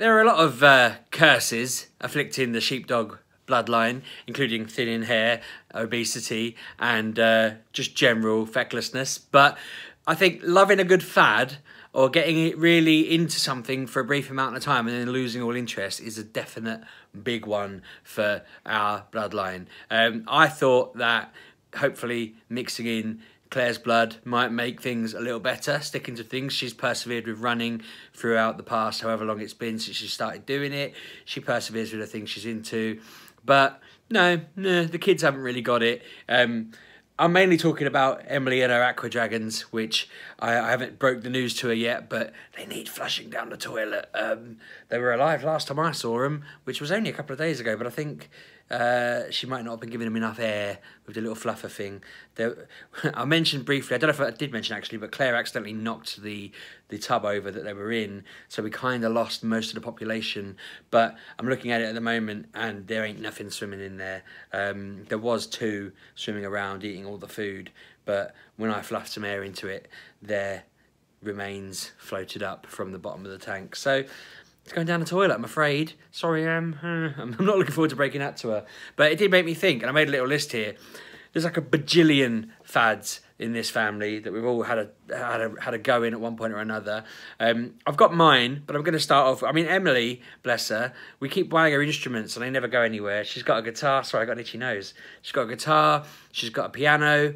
There are a lot of curses afflicting the sheepdog bloodline, including thinning hair, obesity, and just general fecklessness. But I think loving a good fad or getting it really into something for a brief amount of time and then losing all interest is a definite big one for our bloodline. I thought that hopefully mixing in Claire's blood might make things a little better, sticking to things. She's persevered with running throughout the past, however long it's been since she started doing it. She perseveres with the things she's into. But no, the kids haven't really got it. I'm mainly talking about Emily and her Aqua Dragons, which I haven't broke the news to her yet, but they need flushing down the toilet. They were alive last time I saw them, which was only a couple of days ago, but I think she might not have been giving them enough air with the little fluffer thing. I mentioned briefly, I don't know if I did mention actually, but Claire accidentally knocked the tub over that they were in, so we kind of lost most of the population. But I'm looking at it at the moment and there ain't nothing swimming in there. There was 2 swimming around eating all the food, but when I fluffed some air into it, their remains floated up from the bottom of the tank. So it's going down the toilet, I'm afraid. Sorry, I'm not looking forward to breaking that to her. But it did make me think, and I made a little list here. There's like a bajillion fads in this family that we've all had a go in at one point or another. I've got mine, but I'm going to start off. I mean, Emily, bless her, we keep buying her instruments and they never go anywhere. She's got a guitar. Sorry, I got an itchy nose. She's got a guitar. She's got a piano.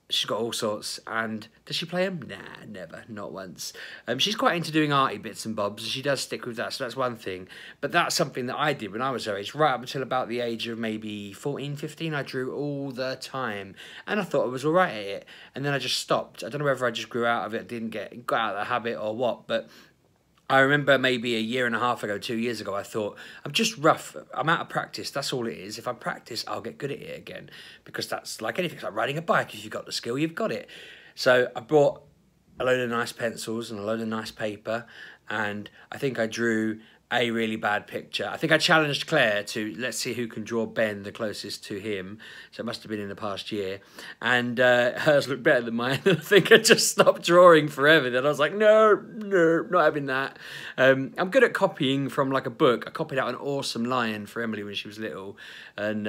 She's got all sorts. And does she play them? Nah, never, not once. She's quite into doing arty bits and bobs. She does stick with that, so that's one thing. But that's something that I did when I was her age, right up until about the age of maybe 14, 15. I drew all the time, and I thought I was all right at it. And then I just stopped. I don't know whether I just grew out of it, didn't got out of the habit or what, but I remember maybe a year and a half ago, 2 years ago, I thought, I'm just rough. I'm out of practice. That's all it is. If I practice, I'll get good at it again. Because that's like anything. It's like riding a bike. If you've got the skill, you've got it. So I bought a load of nice pencils and a load of nice paper. And I think I drew a really bad picture. I think I challenged Claire to, let's see who can draw Ben the closest to him. So it must have been in the past year. And hers looked better than mine. I think I just stopped drawing forever. Then I was like, no, not having that. I'm good at copying from like a book. I copied out an awesome lion for Emily when she was little. And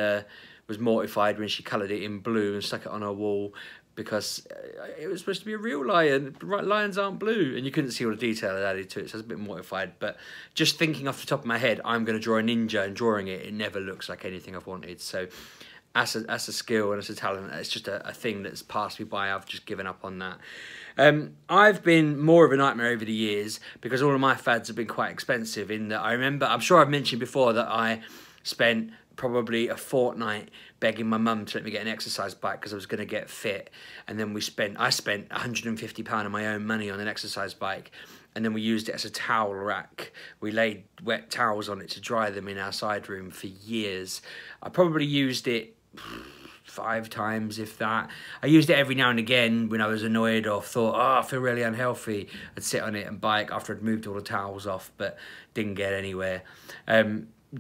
was mortified when she coloured it in blue and stuck it on her wall, because it was supposed to be a real lion. Lions aren't blue, and you couldn't see all the detail I added to it, so I was a bit mortified. But just thinking off the top of my head, I'm going to draw a ninja, and drawing it, it never looks like anything I've wanted. So as a skill and as a talent, it's just a thing that's passed me by. I've just given up on that. I've been more of a nightmare over the years because all of my fads have been quite expensive. In that, I remember, I'm sure I've mentioned before that I spent probably a fortnight begging my mum to let me get an exercise bike because I was going to get fit, and then I spent £150 of my own money on an exercise bike, and then we used it as a towel rack. We laid wet towels on it to dry them in our side room for years. I probably used it 5 times, if that. I used it every now and again when I was annoyed or thought, oh, I feel really unhealthy. I'd sit on it and bike after I'd moved all the towels off, but didn't get anywhere.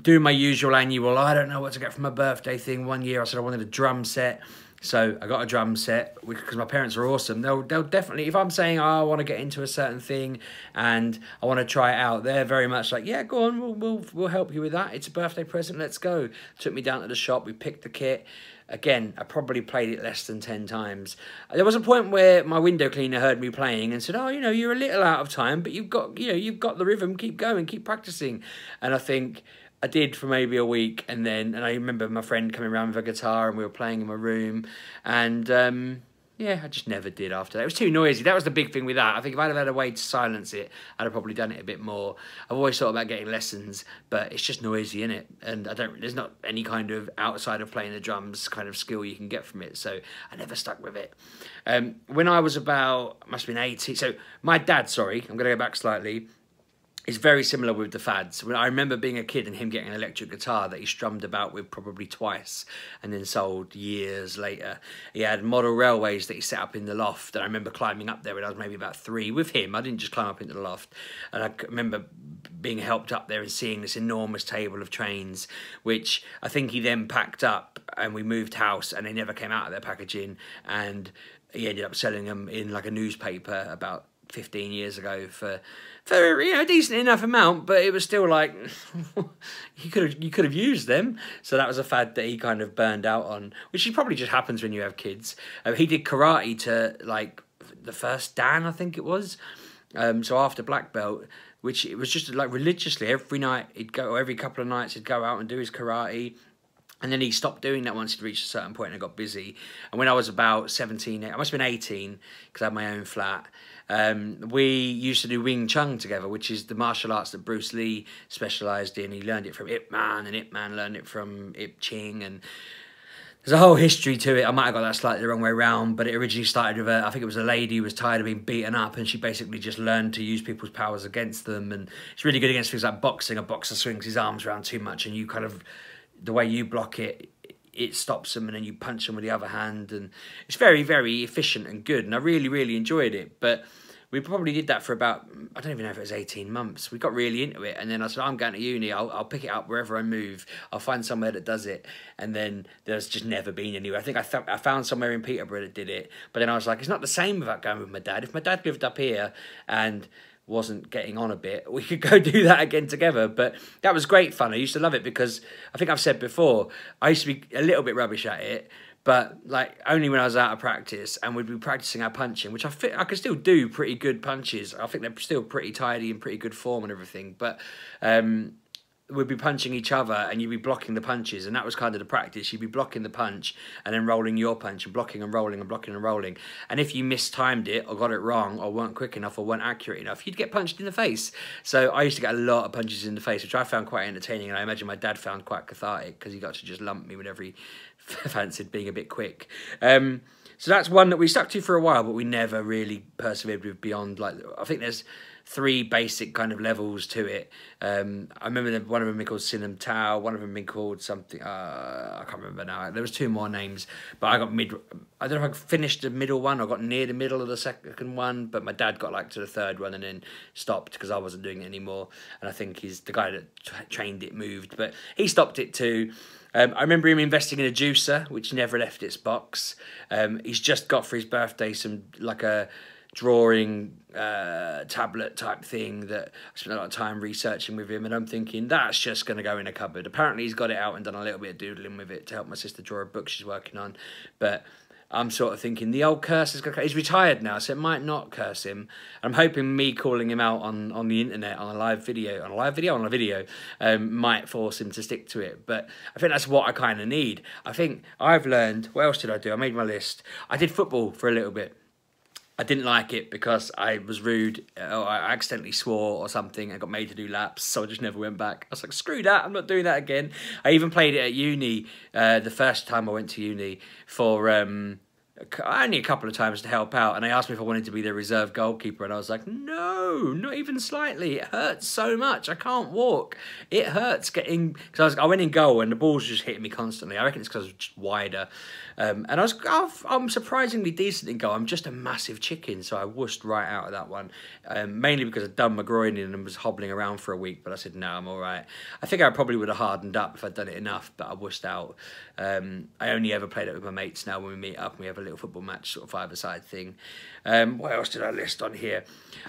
Do my usual annual, I don't know what to get for my birthday thing. One year I said I wanted a drum set, so I got a drum set because my parents are awesome. They'll definitely, if I'm saying, oh, I want to get into a certain thing and I want to try it out, they're very much like, yeah, go on, we'll help you with that. It's a birthday present, let's go. Took me down to the shop, we picked the kit. Again, I probably played it less than 10 times. There was a point where my window cleaner heard me playing and said, oh, you know, you're a little out of time, but you've got the rhythm, keep going, keep practicing. And I think I did for maybe a week, and I remember my friend coming around with a guitar and we were playing in my room, and yeah, I just never did after that. It was too noisy. That was the big thing with that. I think if I'd have had a way to silence it, I'd have probably done it a bit more. I've always thought about getting lessons, but it's just noisy, innit? And there's not any kind of outside of playing the drums kind of skill you can get from it, so I never stuck with it. When I was about, must have been 18, so my dad, sorry, I'm going to go back slightly, is very similar with the fads. I remember being a kid and him getting an electric guitar that he strummed about with probably twice and then sold years later. He had model railways that he set up in the loft, and I remember climbing up there when I was maybe about 3 with him. I didn't just climb up into the loft. And I remember being helped up there and seeing this enormous table of trains, which I think he then packed up, and we moved house and they never came out of their packaging, and he ended up selling them in like a newspaper about 15 years ago for a decent enough amount, but it was still like you could have used them. So that was a fad that he kind of burned out on, which probably just happens when you have kids. He did karate to like the first Dan, I think it was. So after black belt, which it was just like religiously every night he'd go, or every couple of nights he'd go out and do his karate. And then he stopped doing that once he'd reached a certain point and got busy. And when I was about 17, I must have been 18 because I had my own flat. We used to do Wing Chun together, which is the martial arts that Bruce Lee specialised in. He learned it from Ip Man, and Ip Man learned it from Ip Ching. And there's a whole history to it. I might have got that slightly the wrong way around, but it originally started with I think it was a lady who was tired of being beaten up, and she basically just learned to use people's powers against them. And it's really good against things like boxing. A boxer swings his arms around too much, and you kind of, the way you block it, it stops them, and then you punch them with the other hand, and it's very, very efficient and good, and I really, really enjoyed it. But we probably did that for about, I don't even know if it was 18 months. We got really into it, and then I said, I'm going to uni, I'll pick it up wherever I move, I'll find somewhere that does it. And then there's just never been anywhere. I think I found somewhere in Peterborough that did it, but then I was like, it's not the same without going with my dad. If my dad lived up here and wasn't getting on a bit, we could go do that again together. But that was great fun. I used to love it because I think I've said before, I used to be a little bit rubbish at it, but like only when I was out of practice, and we'd be practicing our punching, which I could still do pretty good punches. I think they're still pretty tidy and pretty good form and everything, but we'd be punching each other and you'd be blocking the punches, and that was kind of the practice. You'd be blocking the punch and then rolling your punch and blocking and rolling and blocking and rolling. And if you mistimed it or got it wrong or weren't quick enough or weren't accurate enough, you'd get punched in the face. So I used to get a lot of punches in the face, which I found quite entertaining, and I imagine my dad found quite cathartic because he got to just lump me whenever he fancied being a bit quick. So that's one that we stuck to for a while, but we never really persevered with beyond, like, I think there's 3 basic kind of levels to it. I remember one of them being called Sinem Tao, one of them being called something, I can't remember now. There was 2 more names, but I got I don't know if I finished the middle one or got near the middle of the second one, but my dad got like to the 3rd one and then stopped because I wasn't doing it anymore. And I think the guy that trained it moved, but he stopped it too. I remember him investing in a juicer, which never left its box. He's just got for his birthday like a drawing tablet type thing that I spent a lot of time researching with him, and I'm thinking that's just going to go in a cupboard. Apparently he's got it out and done a little bit of doodling with it to help my sister draw a book she's working on, but I'm sort of thinking the old curse is going to... He's retired now, so it might not curse him. I'm hoping me calling him out on the internet, on a video, might force him to stick to it. But I think that's what I kind of need. I think I've learned... What else did I do? I made my list. I did football for a little bit. I didn't like it because I was rude, or I accidentally swore or something and got made to do laps, so I just never went back. I was like, screw that, I'm not doing that again. I even played it at uni, the first time I went to uni, for only a couple of times to help out, and they asked me if I wanted to be their reserve goalkeeper, and I was like, no, not even slightly. It hurts so much. I can't walk. It hurts getting... Because I went in goal and the balls just hitting me constantly. I reckon it's because I was just wider. And I'm surprisingly decent in goal. I'm just a massive chicken, so I wussed right out of that one. Mainly because I'd done my groin in and was hobbling around for a week, but I said, no, I'm all right. I think I probably would have hardened up if I'd done it enough, but I wussed out. I only ever played it with my mates now when we meet up and we have a little football match, sort of 5-a-side thing. What else did I list on here?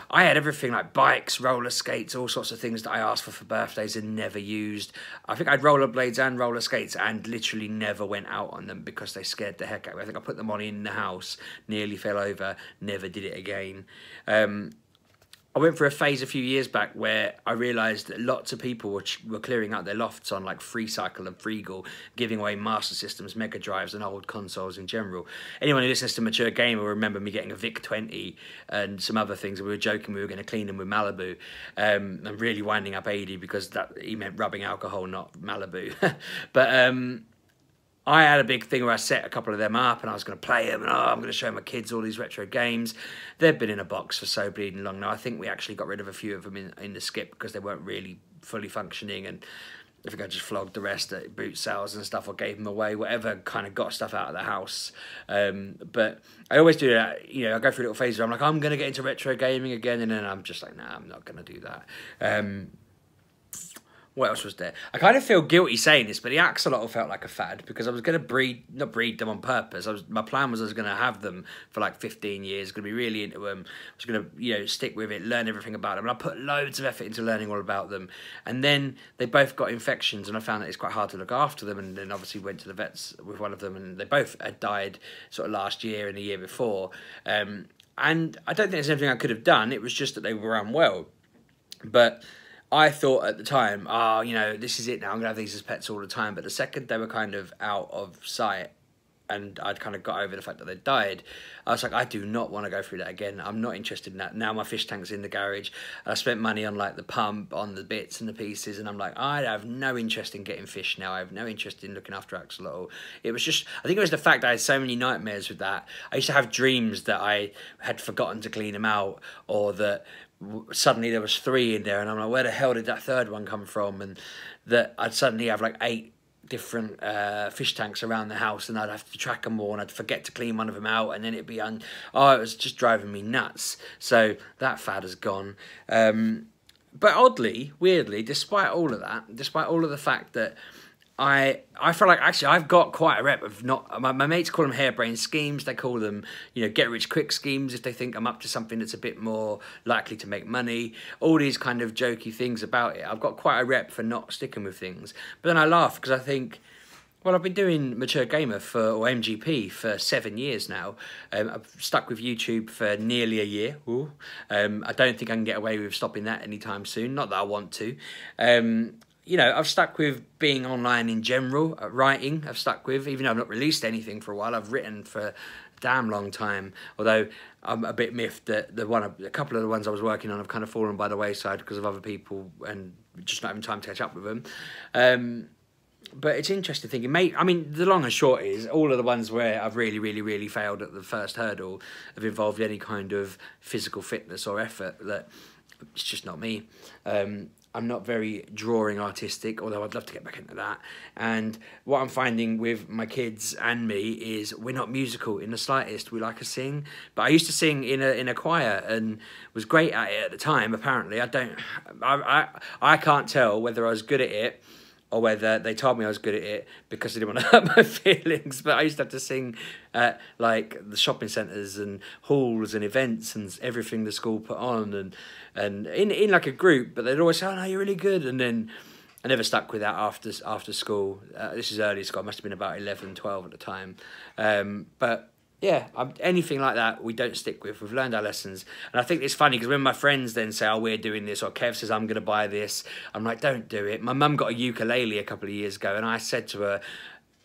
I had everything like bikes, roller skates, all sorts of things that I asked for birthdays and never used. I think I had rollerblades and roller skates and literally never went out on them because they scared the heck out of me. I think I put them on in the house, nearly fell over, never did it again. I went through a phase a few years back where I realised that lots of people were clearing out their lofts on like FreeCycle and Freegal, giving away Master Systems, Mega Drives and old consoles in general. Anyone who listens to Mature Gamer will remember me getting a VIC-20 and some other things. We were joking we were going to clean them with Malibu. And really winding up AD because he meant rubbing alcohol, not Malibu. But I had a big thing where I set a couple of them up and I was going to play them and I'm going to show my kids all these retro games. They've been in a box for so bleeding long now. I think we actually got rid of a few of them in the skip because they weren't really fully functioning, and I think I just flogged the rest at boot sales and stuff or gave them away, whatever kind of got stuff out of the house. But I always do that, you know, I go through little phases where I'm like, I'm going to get into retro gaming again, and then I'm just like, nah, I'm not going to do that. What else was there? I kind of feel guilty saying this, but the axolotl felt like a fad because I was going to not breed them on purpose. My plan was I was going to have them for like 15 years, going to be really into them. I was going to, you know, stick with it, learn everything about them. And I put loads of effort into learning all about them. And then they both got infections, and I found that it's quite hard to look after them. And then obviously went to the vets with one of them, and they both had died sort of last year and the year before. And I don't think there's anything I could have done. It was just that they were unwell. But I thought at the time, oh, you know, this is it now. I'm going to have these as pets all the time. But the second they were kind of out of sight and I'd kind of got over the fact that they died, I was like, I do not want to go through that again. I'm not interested in that. Now my fish tank's in the garage. And I spent money on like the pump, on the bits and the pieces. And I'm like, I have no interest in getting fish now. I have no interest in looking after axolotl. It was just, I think it was the fact I had so many nightmares with that. I used to have dreams that I had forgotten to clean them out, or that suddenly there was 3 in there and I'm like, where the hell did that third one come from? And that I'd suddenly have like 8 different fish tanks around the house, and I'd have to track them all, and I'd forget to clean one of them out, and then it'd be it was just driving me nuts. So that fad has gone. But oddly, weirdly, despite all of that, despite all of the fact that I feel like actually I've got quite a rep of not, my mates call them harebrained schemes. They call them, you know, get rich quick schemes if they think I'm up to something that's a bit more likely to make money. All these kind of jokey things about it. I've got quite a rep for not sticking with things. But then I laugh because I think, well, I've been doing Mature Gamer or MGP for 7 years now. I've stuck with YouTube for nearly a year. Ooh. I don't think I can get away with stopping that anytime soon. Not that I want to. You know, I've stuck with being online in general. Writing, I've stuck with, even though I've not released anything for a while. I've written for a damn long time. Although I'm a bit miffed that a couple of the ones I was working on have kind of fallen by the wayside because of other people and just not having time to catch up with them. But it's interesting thinking, mate. I mean, the long and short is all of the ones where I've really, really, really failed at the first hurdle have involved any kind of physical fitness or effort. That it's just not me. I'm not very drawing artistic, although I'd love to get back into that. And what I'm finding with my kids and me is we're not musical in the slightest. We like to sing, but I used to sing in a choir and was great at it at the time. Apparently, I can't tell whether I was good at it or whether they told me I was good at it because they didn't want to hurt my feelings. But I used to have to sing at like the shopping centres and halls and events and everything the school put on, and in like a group. But they'd always say, "Oh no, you're really good," and then I never stuck with that after school. This is early school. I must have been about 11, 12 at the time. But yeah, anything like that, we don't stick with. We've learned our lessons. And I think it's funny because when my friends then say, oh, we're doing this, or Kev says, I'm going to buy this, I'm like, don't do it. My mum got a ukulele a couple of years ago, and I said to her,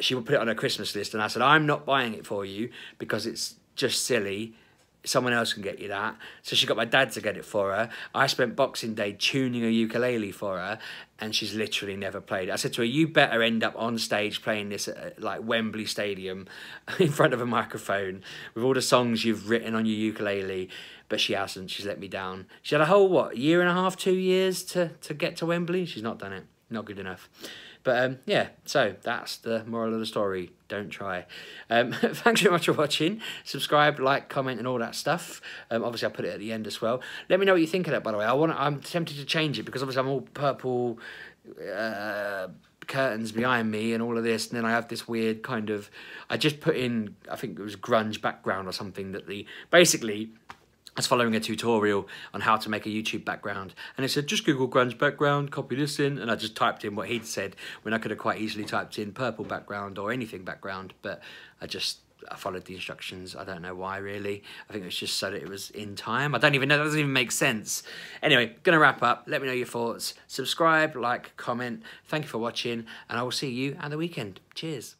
she would put it on her Christmas list, and I said, I'm not buying it for you because it's just silly. Someone else can get you that. So she got my dad to get it for her. I spent Boxing Day tuning a ukulele for her, and she's literally never played it. I said to her, you better end up on stage playing this at like Wembley Stadium in front of a microphone with all the songs you've written on your ukulele. But she hasn't. She's let me down. She had a whole, what, year and a half, 2 years to get to Wembley? She's not done it. Not good enough. But yeah, so that's the moral of the story. Don't try. Thanks very much for watching. Subscribe, like, comment, and all that stuff. Obviously, I'll put it at the end as well. Let me know what you think of that, by the way. I'm tempted to change it because obviously I'm all purple curtains behind me and all of this, and then I have this weird kind of, I just put in, I think it was grunge background or something, that basically I was following a tutorial on how to make a YouTube background, and it said just Google grunge background, copy this in, and I just typed in what he'd said when I could have quite easily typed in purple background or anything background, but I followed the instructions. I don't know why, really. I think it's just so that it was in time. I don't even know. That doesn't even make sense. Anyway, gonna wrap up. Let me know your thoughts. Subscribe, like, comment. Thank you for watching, and I will see you at the weekend. Cheers.